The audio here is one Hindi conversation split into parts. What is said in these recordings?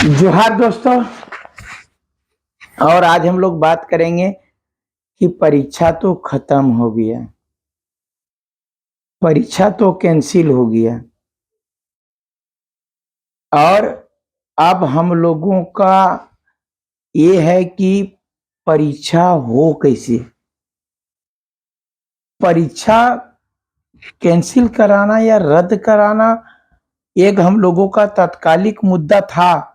जोहार दोस्तों। और आज हम लोग बात करेंगे कि परीक्षा तो खत्म हो गया, परीक्षा तो कैंसिल हो गया और अब हम लोगों का ये है कि परीक्षा हो कैसे। परीक्षा कैंसिल कराना या रद्द कराना एक हम लोगों का तात्कालिक मुद्दा था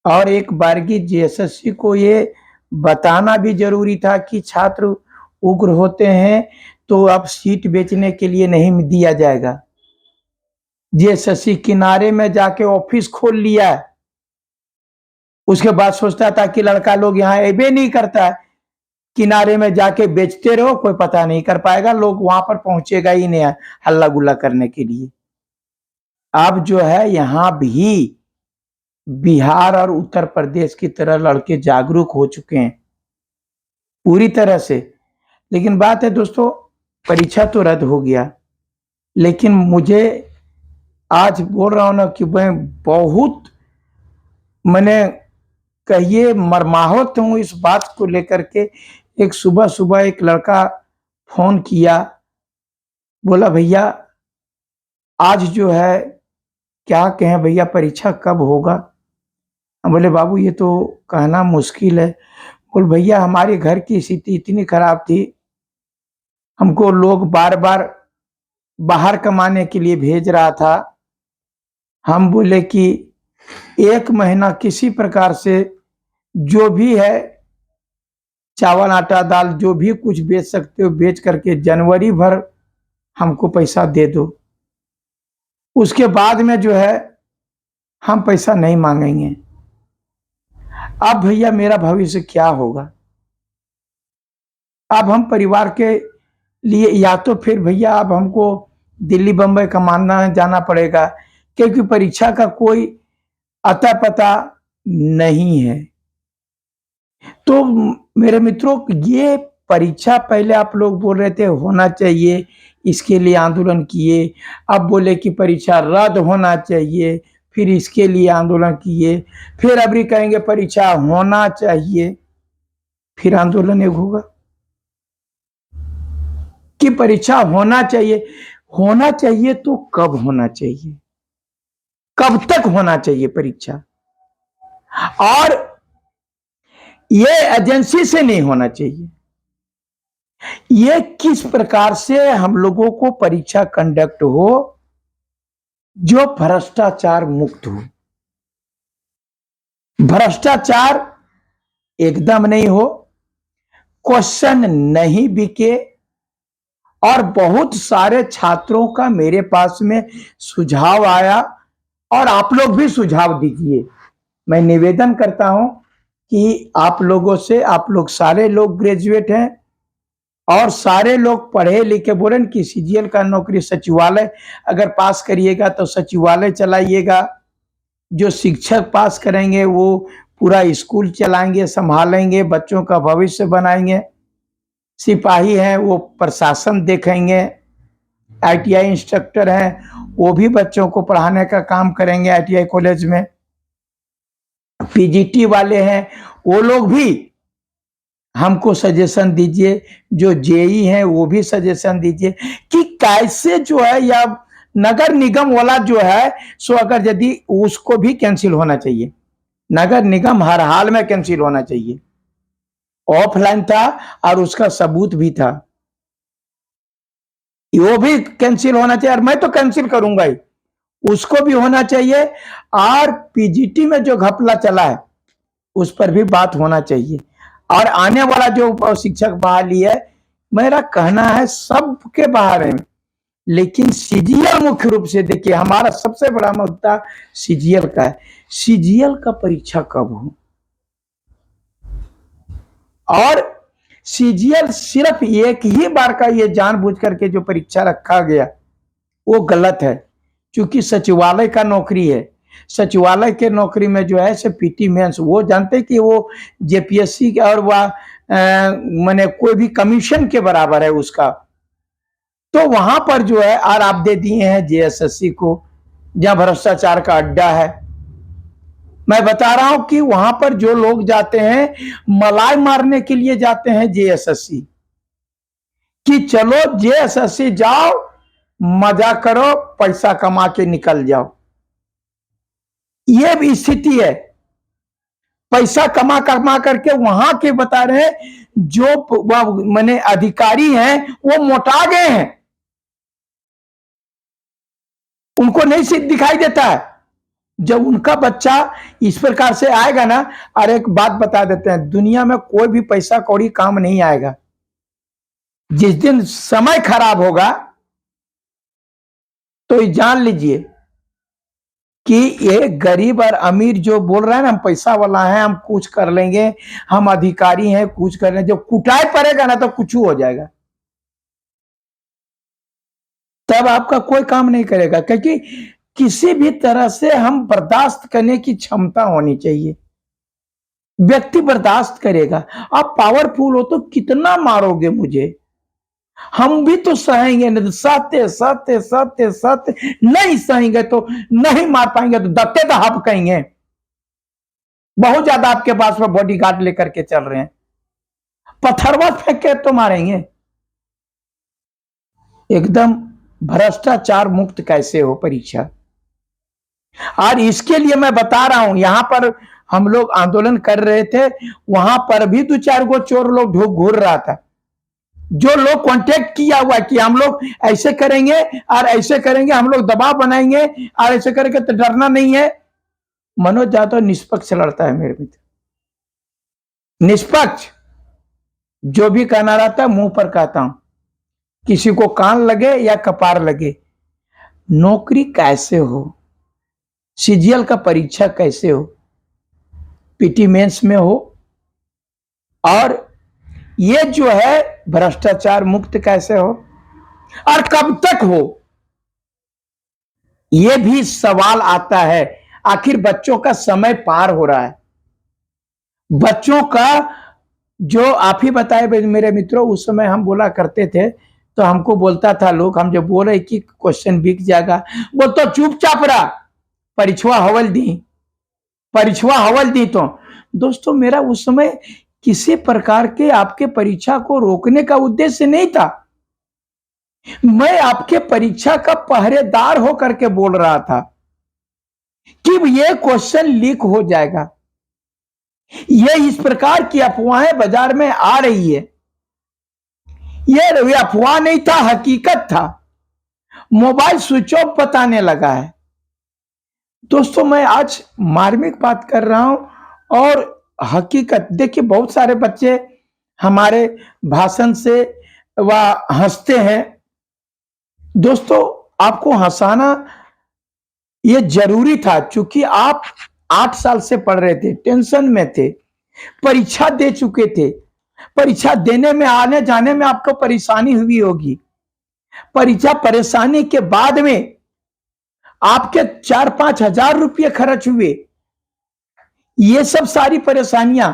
और एक बारगी जेएसएससी को ये बताना भी जरूरी था कि छात्र उग्र होते हैं तो अब सीट बेचने के लिए नहीं दिया जाएगा। जेएसएससी किनारे में जाके ऑफिस खोल लिया, उसके बाद सोचता था कि लड़का लोग यहाँ एबे नहीं करता है, किनारे में जाके बेचते रहो, कोई पता नहीं कर पाएगा, लोग वहां पर पहुंचेगा ही नहीं हल्ला गुल्ला करने के लिए। अब जो है यहाँ भी बिहार और उत्तर प्रदेश की तरह लड़के जागरूक हो चुके हैं पूरी तरह से। लेकिन बात है दोस्तों, परीक्षा तो रद्द हो गया, लेकिन मुझे आज बोल रहा हूं ना कि मैं बहुत मैंने कहिए मर्माहत हूं इस बात को लेकर के। एक सुबह सुबह एक लड़का फोन किया, बोला भैया आज जो है क्या कहें भैया, परीक्षा कब होगा। हम बोले बाबू ये तो कहना मुश्किल है। बोल भैया हमारे घर की स्थिति इतनी खराब थी, हमको लोग बार बार बाहर कमाने के लिए भेज रहा था। हम बोले कि एक महीना किसी प्रकार से जो भी है चावल आटा दाल जो भी कुछ बेच सकते हो बेच करके जनवरी भर हमको पैसा दे दो, उसके बाद में जो है हम पैसा नहीं मांगेंगे। अब भैया मेरा भविष्य क्या होगा। अब हम परिवार के लिए या तो फिर भैया अब हमको दिल्ली बंबई कमाना जाना पड़ेगा, क्योंकि परीक्षा का कोई अता पता नहीं है। तो मेरे मित्रों ये परीक्षा पहले आप लोग बोल रहे थे होना चाहिए, इसके लिए आंदोलन किए, अब बोले कि परीक्षा रद्द होना चाहिए, फिर इसके लिए आंदोलन किए, फिर अभी कहेंगे परीक्षा होना चाहिए, फिर आंदोलन एक होगा कि परीक्षा होना चाहिए। होना चाहिए तो कब होना चाहिए, कब तक होना चाहिए परीक्षा, और ये एजेंसी से नहीं होना चाहिए। ये किस प्रकार से हम लोगों को परीक्षा कंडक्ट हो जो भ्रष्टाचार मुक्त हो। भ्रष्टाचार एकदम नहीं हो, क्वेश्चन नहीं बिके। और बहुत सारे छात्रों का मेरे पास में सुझाव आया और आप लोग भी सुझाव दीजिए। मैं निवेदन करता हूं कि आप लोगों से, आप लोग सारे लोग ग्रेजुएट हैं और सारे लोग पढ़े लिखे, बोले कि सीजीएल का नौकरी सचिवालय अगर पास करिएगा तो सचिवालय चलाइएगा, जो शिक्षक पास करेंगे वो पूरा स्कूल चलाएंगे, संभालेंगे, बच्चों का भविष्य बनाएंगे, सिपाही हैं वो प्रशासन देखेंगे, आईटीआई इंस्ट्रक्टर हैं वो भी बच्चों को पढ़ाने का काम करेंगे आईटीआई कॉलेज में, पीजीटी वाले हैं वो लोग भी हमको सजेशन दीजिए, जो जेई हैं वो भी सजेशन दीजिए कि कैसे जो है, या नगर निगम वाला जो है सो अगर यदि उसको भी कैंसिल होना चाहिए, नगर निगम हर हाल में कैंसिल होना चाहिए। ऑफलाइन था और उसका सबूत भी था, वो भी कैंसिल होना चाहिए और मैं तो कैंसिल करूंगा ही, उसको भी होना चाहिए। और पीजीटी में जो घपला चला है उस पर भी बात होना चाहिए। और आने वाला जो शिक्षक बहाली है, मेरा कहना है सबके बारे में, लेकिन सीजीएल मुख्य रूप से देखिए, हमारा सबसे बड़ा मुद्दा सीजीएल का है। सीजीएल का परीक्षा कब हो, और सीजीएल सिर्फ एक ही बार का ये जानबूझ करके जो परीक्षा रखा गया वो गलत है, क्योंकि सचिवालय का नौकरी है। सचिवालय के नौकरी में जो है पीटी मेंस वो जानते कि वो जेपीएससी और वह मैंने कोई भी कमीशन के बराबर है उसका। तो वहां पर जो है और आप दे दिए हैं जेएसएससी को, जहां भ्रष्टाचार का अड्डा है। मैं बता रहा हूं कि वहां पर जो लोग जाते हैं मलाई मारने के लिए जाते हैं जेएसएससी, कि चलो जेएसएससी जाओ, मजा करो, पैसा कमा के निकल जाओ। ये भी स्थिति है। पैसा कमा कमा करके वहां के बता रहे हैं जो माने अधिकारी हैं वो मोटा गए हैं, उनको नहीं दिखाई देता है। जब उनका बच्चा इस प्रकार से आएगा ना, और एक बात बता देते हैं, दुनिया में कोई भी पैसा कौड़ी काम नहीं आएगा। जिस दिन समय खराब होगा तो ये जान लीजिए कि ये गरीब और अमीर जो बोल रहा है ना हम पैसा वाला है, हम कुछ कर लेंगे, हम अधिकारी हैं, कुछ कर लेंगे, जब कुटाई पड़ेगा ना तो कुछ हो जाएगा, तब आपका कोई काम नहीं करेगा। क्योंकि किसी भी तरह से हम बर्दाश्त करने की क्षमता होनी चाहिए। व्यक्ति बर्दाश्त करेगा। आप पावरफुल हो तो कितना मारोगे मुझे, हम भी तो सहेंगे, नहीं तो सहते सहते सहते सहते नहीं सहेंगे तो नहीं मार पाएंगे तो दत्ते तो हप कहेंगे। बहुत ज्यादा आपके पास में बॉडी गार्ड लेकर के चल रहे हैं, पत्थरवा फेंक के तो मारेंगे। एकदम भ्रष्टाचार मुक्त कैसे हो परीक्षा। और इसके लिए मैं बता रहा हूं, यहां पर हम लोग आंदोलन कर रहे थे, वहां पर भी 2-4 गो चोर लोग घूर रहा था, जो लोग कांटेक्ट किया हुआ कि हम लोग ऐसे करेंगे और ऐसे करेंगे, हम लोग दबाव बनाएंगे और ऐसे करेंगे तो डरना नहीं है। मनोज यादव निष्पक्ष लड़ता है मेरे मित्र, निष्पक्ष। जो भी कहना रहता है मुंह पर कहता हूं, किसी को कान लगे या कपार लगे। नौकरी कैसे हो, सीजीएल का परीक्षा कैसे हो, पीटी मेंस में हो, और ये जो है भ्रष्टाचार मुक्त कैसे हो और कब तक हो, ये भी सवाल आता है। आखिर बच्चों का समय पार हो रहा है, बच्चों का जो आप ही बताए मेरे मित्रों, उस समय हम बोला करते थे तो हमको बोलता था लोग, हम जब बोल रहे कि क्वेश्चन बिक जाएगा, वो तो चुपचाप रहा, परीक्षा हवल दी, परीक्षा हवल दी। तो दोस्तों मेरा उस समय किसी प्रकार के आपके परीक्षा को रोकने का उद्देश्य नहीं था, मैं आपके परीक्षा का पहरेदार होकर के बोल रहा था कि ये क्वेश्चन लीक हो जाएगा। ये इस प्रकार की अफवाहें बाजार में आ रही है, ये अफवाह नहीं था, हकीकत था। मोबाइल स्विच ऑफ बताने लगा है। दोस्तों मैं आज मार्मिक बात कर रहा हूं और हकीकत। देखिए बहुत सारे बच्चे हमारे भाषण से वह हंसते हैं। दोस्तों आपको हंसाना ये जरूरी था, क्योंकि आप 8 साल से पढ़ रहे थे, टेंशन में थे, परीक्षा दे चुके थे, परीक्षा देने में आने जाने में आपको परेशानी हुई होगी, परीक्षा परेशानी के बाद में आपके 4-5 हजार रुपये खर्च हुए। ये सब सारी परेशानियां,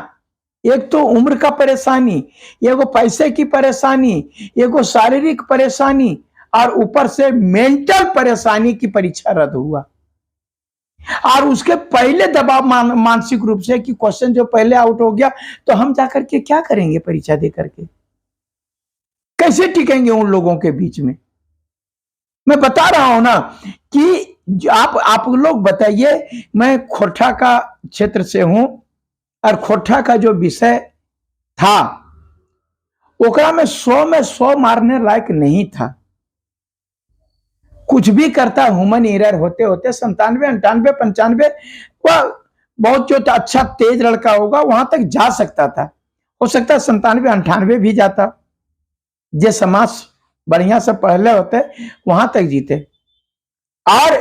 एक तो उम्र का परेशानी, एगो पैसे की परेशानी, एगो शारीरिक परेशानी, और ऊपर से मेंटल परेशानी की परीक्षा रद्द हुआ। और उसके पहले दबाव मानसिक रूप से कि क्वेश्चन जो पहले आउट हो गया तो हम जाकर के क्या करेंगे, परीक्षा दे करके कैसे टिकेंगे उन लोगों के बीच में। मैं बता रहा हूं ना कि आप लोग बताइए, मैं खोरठा का क्षेत्र से हूं और खोरठा का जो विषय था ओकरा में 100 में 100 मारने लायक नहीं था। कुछ भी करता, ह्यूमन एरर होते होते 97, 98, 95, वह बहुत जो अच्छा तेज लड़का होगा वहां तक जा सकता था, हो सकता है 97, 98 भी जाता, जे समाज बढ़िया से पढ़ले होते वहां तक जीते। और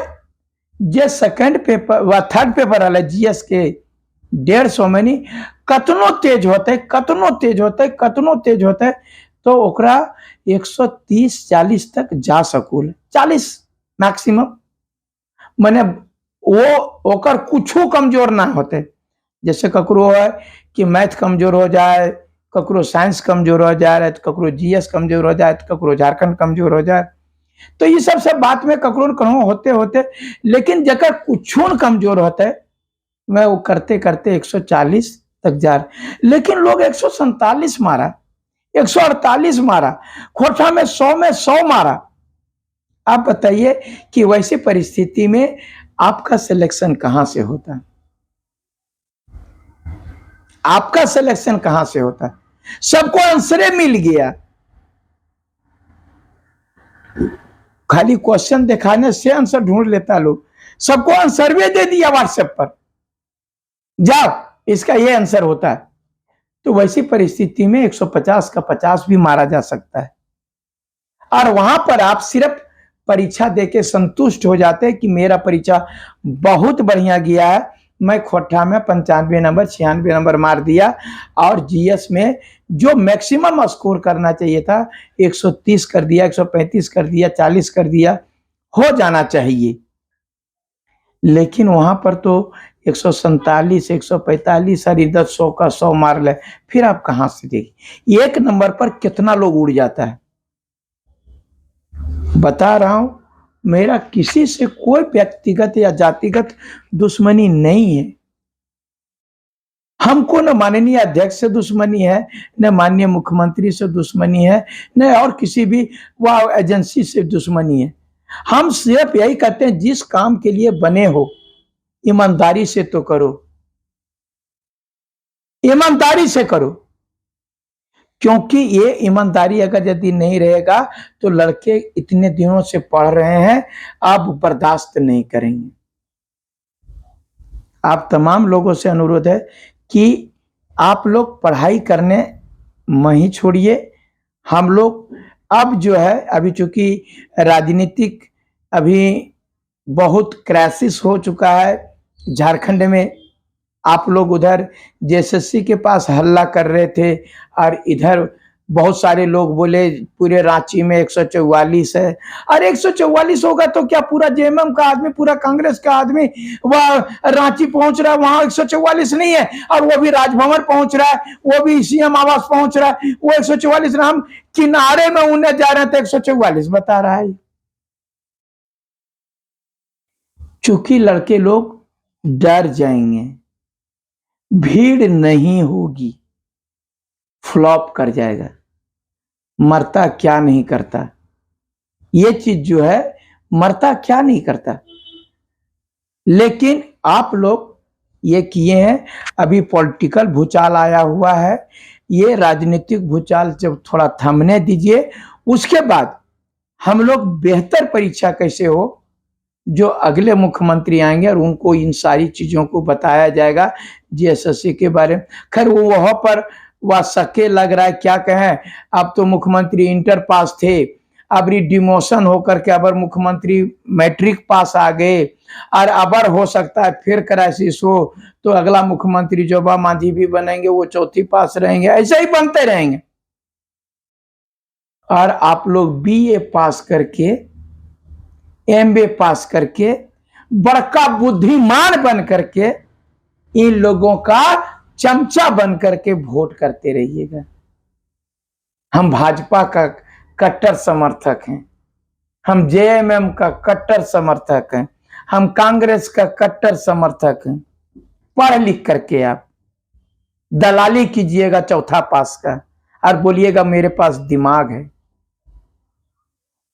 जे सेकंड पेपर व थर्ड पेपर वाले जीएस के 150 में नहीं, कतनो तेज होते, कतनो तेज होते, कतनो तेज होते, तो ओकरा 130-40 तक जा सकूल, 40 मैक्सिमम। माने वो ओकर कुछ कमजोर ना होते। जैसे ककरो है कि मैथ कमजोर हो जाए, ककरो साइंस कमजोर हो जाए, तो ककरो जीएस कमजोर हो जाए, तो ककरो झारखंड कमजोर हो जाए, तो ये सब बात में ककरो कहो होते होते, लेकिन जकर कुछ कमजोर होते मैं वो करते करते 140 तक जा रहे, लेकिन लोग 147 मारा, 148 मारा, खोटा में 100 मारा। आप बताइए कि वैसी परिस्थिति में आपका सिलेक्शन कहां से होता है? आपका सिलेक्शन कहां से होता है? सबको आंसर मिल गया, खाली क्वेश्चन दिखाने से आंसर ढूंढ लेता लोग। सबको आंसर भी दे दिया व्हाट्सएप पर, जाओ इसका ये आंसर होता है। तो वैसी परिस्थिति में 150 का 50 भी मारा जा सकता है, और वहां पर आप सिर्फ परीक्षा देके संतुष्ट हो जाते हैं कि मेरा परीक्षा बहुत बढ़िया गया है, मैं खोटा में 95 नंबर 96 नंबर मार दिया, और जीएस में जो मैक्सिमम स्कोर करना चाहिए था 130 कर दिया, 135 कर दिया, 40 कर दिया, हो जाना चाहिए। लेकिन वहां पर तो 147, 145 और इधर 100 का 100 मार ले, फिर आप कहां से देखिए एक नंबर पर कितना लोग उड़ जाता है। बता रहा हूं, मेरा किसी से कोई व्यक्तिगत या जातिगत दुश्मनी नहीं है। हमको न माननीय अध्यक्ष से दुश्मनी है, न माननीय मुख्यमंत्री से दुश्मनी है, न और किसी भी वह एजेंसी से दुश्मनी है। हम सिर्फ यही कहते हैं, जिस काम के लिए बने हो ईमानदारी से तो करो, ईमानदारी से करो, क्योंकि ये ईमानदारी अगर यदि नहीं रहेगा तो लड़के इतने दिनों से पढ़ रहे हैं, आप बर्दाश्त नहीं करेंगे। आप तमाम लोगों से अनुरोध है कि आप लोग पढ़ाई करने मही छोड़िए। हम लोग अब जो है, अभी चूंकि राजनीतिक अभी बहुत क्राइसिस हो चुका है झारखंड में, आप लोग उधर जेएसएससी के पास हल्ला कर रहे थे, और इधर बहुत सारे लोग बोले पूरे रांची में 144 है। और 144 होगा तो क्या पूरा जेएमएम का आदमी, पूरा कांग्रेस का आदमी वह रांची पहुंच रहा है? वहां 144 नहीं है, और वो भी राजभवन पहुंच रहा है, वो भी सीएम आवास पहुंच रहा है, वो 144। हम किनारे में उन्हें जा रहे थे, 144 बता रहा है। चूंकि लड़के लोग डर जाएंगे, भीड़ नहीं होगी, फ्लॉप कर जाएगा, मरता क्या नहीं करता, ये चीज जो है, मरता क्या नहीं करता। लेकिन आप लोग ये किए हैं, अभी पॉलिटिकल भूचाल आया हुआ है, ये राजनीतिक भूचाल जब थोड़ा थमने दीजिए, उसके बाद हम लोग बेहतर परीक्षा कैसे हो, जो अगले मुख्यमंत्री आएंगे और उनको इन सारी चीजों को बताया जाएगा जेएसएससी के बारे में। खैर वो वहां पर वह सके लग रहा है, क्या कहें, अब तो मुख्यमंत्री इंटर पास थे, अब डिमोशन होकर के अबर मुख्यमंत्री मैट्रिक पास आ गए, और अबर हो सकता है फिर क्राइसिस हो तो अगला मुख्यमंत्री जोबा मांझी भी बनेंगे, वो चौथी पास रहेंगे, ऐसे ही बनते रहेंगे। और आप लोग बीए पास करके, एमबीए पास करके, बड़का बुद्धिमान बन करके इन लोगों का चमचा बन करके वोट करते रहिएगा। हम भाजपा का कट्टर समर्थक हैं, हम जेएमएम का कट्टर समर्थक हैं, हम कांग्रेस का कट्टर समर्थक हैं। पढ़ लिख करके आप दलाली कीजिएगा चौथा पास का, और बोलिएगा मेरे पास दिमाग है,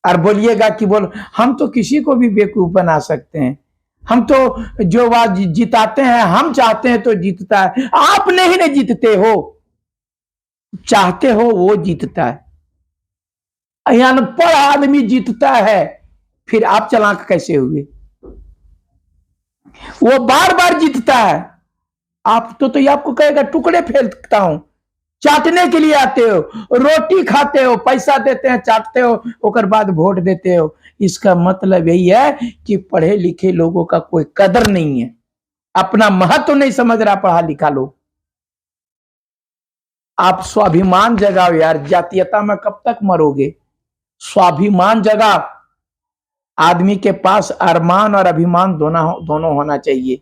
और बोलिएगा कि बोल हम तो किसी को भी बेवकूफ बना सकते हैं, हम तो जो बात जिताते हैं, हम चाहते हैं तो जीतता है। आप नहीं जीतते हो, चाहते हो वो जीतता है, अनपढ़ आदमी जीतता है, फिर आप चालाक कैसे हुए? वो बार बार जीतता है, आप तो ये आपको कहेगा टुकड़े फेंकता हूं। चाटने के लिए आते हो, रोटी खाते हो, पैसा देते हैं, चाटते हो, ओकर बाद वोट देते हो। इसका मतलब यही है कि पढ़े लिखे लोगों का कोई कदर नहीं है, अपना महत्व नहीं समझ रहा पढ़ा लिखा लोग। आप स्वाभिमान जगाओ यार, जातीयता में कब तक मरोगे? स्वाभिमान जगाओ। आदमी के पास अरमान और अभिमान दोनों होना चाहिए।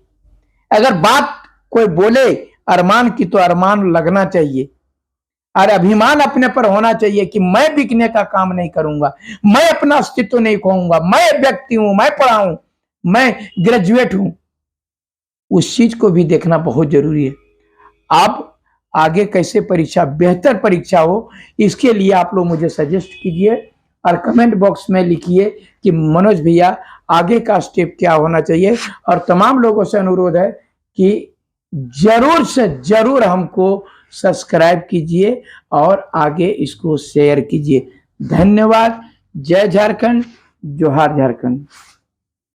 अगर बात कोई बोले अरमान की तो अरमान लगना चाहिए, और अभिमान अपने पर होना चाहिए कि मैं बिकने का काम नहीं करूंगा, मैं अपना अस्तित्व नहीं खोऊंगा, मैं व्यक्ति हूं, मैं पढ़ा हूं, मैं ग्रेजुएट हूं। उस चीज को भी देखना बहुत जरूरी है। आप आगे कैसे परीक्षा, बेहतर परीक्षा हो, इसके लिए आप लोग मुझे सजेस्ट कीजिए और कमेंट बॉक्स में लिखिए कि मनोज भैया आगे का स्टेप क्या होना चाहिए। और तमाम लोगों से अनुरोध है कि जरूर से जरूर हमको सब्सक्राइब कीजिए और आगे इसको शेयर कीजिए। धन्यवाद। जय झारखंड, जोहार झारखंड।